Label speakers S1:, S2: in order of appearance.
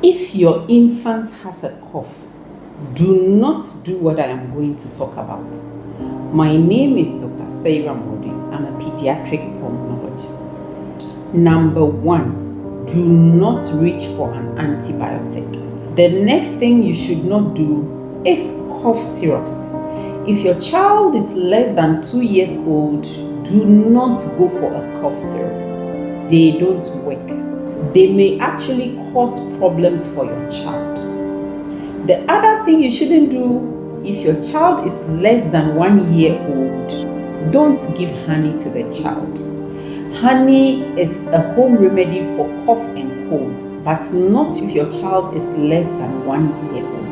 S1: If your infant has a cough, do not do what I am going to talk about. My name is Dr. Sarah Modi. I'm a pediatric pulmonologist. Number 1, do not reach for an antibiotic. The next thing you should not do is cough syrups. If your child is less than 2 years old, do not go for a cough syrup. They don't work. They may actually cause problems for your child. The other thing you shouldn't do, if your child is less than 1 year old, don't give honey to the child. Honey is a home remedy for cough and colds, but not if your child is less than 1 year old.